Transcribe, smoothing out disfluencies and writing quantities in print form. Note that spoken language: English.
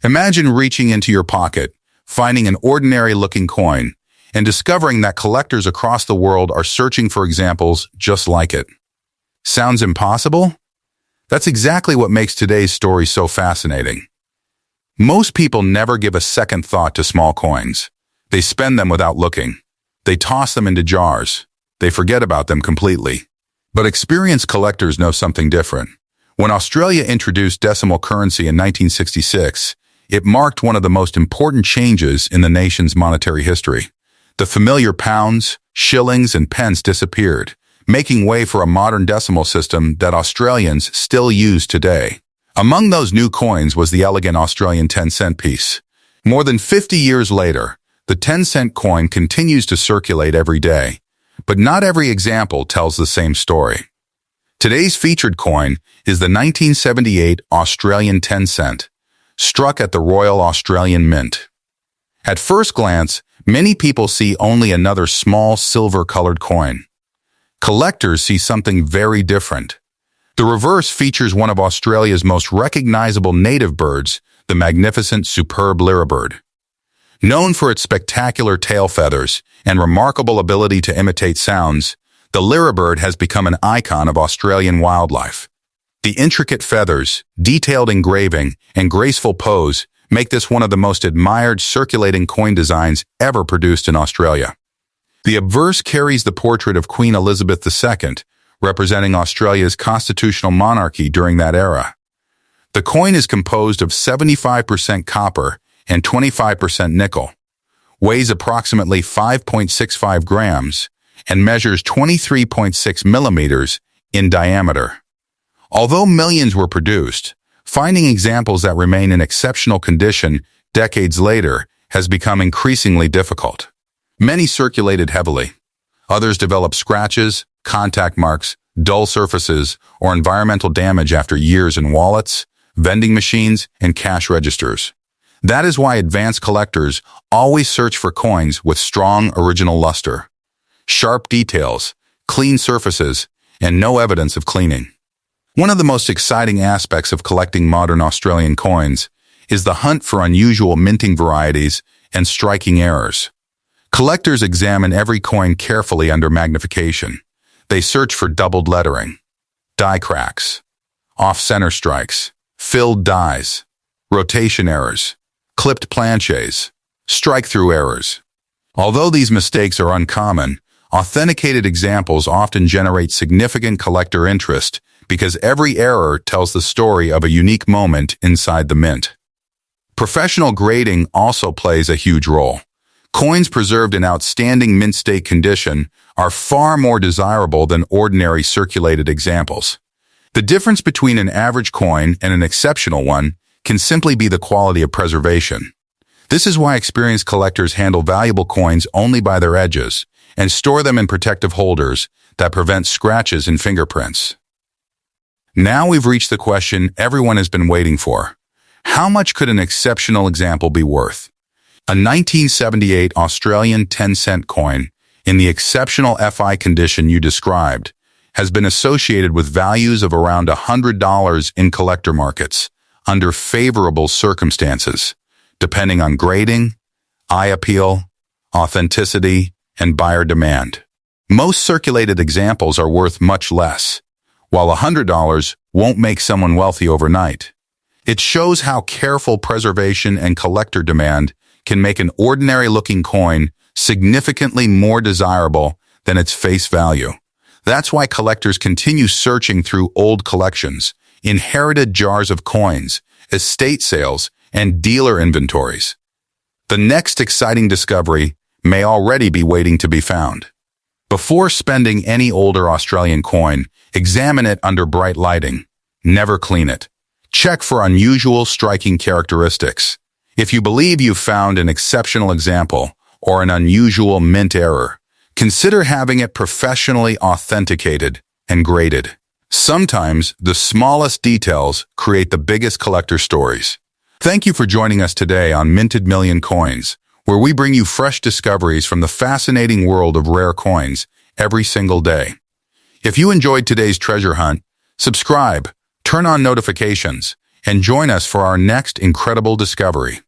Imagine reaching into your pocket, finding an ordinary-looking coin, and discovering that collectors across the world are searching for examples just like it. Sounds impossible? That's exactly what makes today's story so fascinating. Most people never give a second thought to small coins. They spend them without looking. They toss them into jars. They forget about them completely. But experienced collectors know something different. When Australia introduced decimal currency in 1966, it marked one of the most important changes in the nation's monetary history. The familiar pounds, shillings, and pence disappeared, making way for a modern decimal system that Australians still use today. Among those new coins was the elegant Australian 10-cent piece. More than 50 years later, the 10-cent coin continues to circulate every day, but not every example tells the same story. Today's featured coin is the 1978 Australian 10-cent, struck at the Royal Australian Mint. At first glance, many people see only another small silver-colored coin. Collectors see something very different. The reverse features one of Australia's most recognizable native birds, the magnificent superb lyrebird. Known for its spectacular tail feathers and remarkable ability to imitate sounds, the lyrebird has become an icon of Australian wildlife. The intricate feathers, detailed engraving, and graceful pose make this one of the most admired circulating coin designs ever produced in Australia. The obverse carries the portrait of Queen Elizabeth II, representing Australia's constitutional monarchy during that era. The coin is composed of 75% copper and 25% nickel, weighs approximately 5.65 grams, and measures 23.6 millimeters in diameter. Although millions were produced, finding examples that remain in exceptional condition decades later has become increasingly difficult. Many circulated heavily. Others developed scratches, contact marks, dull surfaces, or environmental damage after years in wallets, vending machines, and cash registers. That is why advanced collectors always search for coins with strong original luster, sharp details, clean surfaces, and no evidence of cleaning. One of the most exciting aspects of collecting modern Australian coins is the hunt for unusual minting varieties and striking errors. Collectors examine every coin carefully under magnification. They search for doubled lettering, die cracks, off-center strikes, filled dies, rotation errors, clipped planches, strike-through errors. Although these mistakes are uncommon, authenticated examples often generate significant collector interest because every error tells the story of a unique moment inside the mint. Professional grading also plays a huge role. Coins preserved in outstanding mint state condition are far more desirable than ordinary circulated examples. The difference between an average coin and an exceptional one can simply be the quality of preservation. This is why experienced collectors handle valuable coins only by their edges and store them in protective holders that prevent scratches and fingerprints. Now we've reached the question everyone has been waiting for. How much could an exceptional example be worth? A 1978 Australian 10-cent coin, in the exceptional FI condition you described, has been associated with values of around $100 in collector markets, under favorable circumstances, depending on grading, eye appeal, authenticity, and buyer demand. Most circulated examples are worth much less, while $100 won't make someone wealthy overnight. It shows how careful preservation and collector demand can make an ordinary-looking coin significantly more desirable than its face value. That's why collectors continue searching through old collections, inherited jars of coins, estate sales, and dealer inventories. The next exciting discovery may already be waiting to be found. Before spending any older Australian coin, examine it under bright lighting. Never clean it. Check for unusual, striking characteristics. If you believe you've found an exceptional example or an unusual mint error, consider having it professionally authenticated and graded. Sometimes the smallest details create the biggest collector stories. Thank you for joining us today on Minted Million Coins, where we bring you fresh discoveries from the fascinating world of rare coins every single day. If you enjoyed today's treasure hunt, subscribe, turn on notifications, and join us for our next incredible discovery.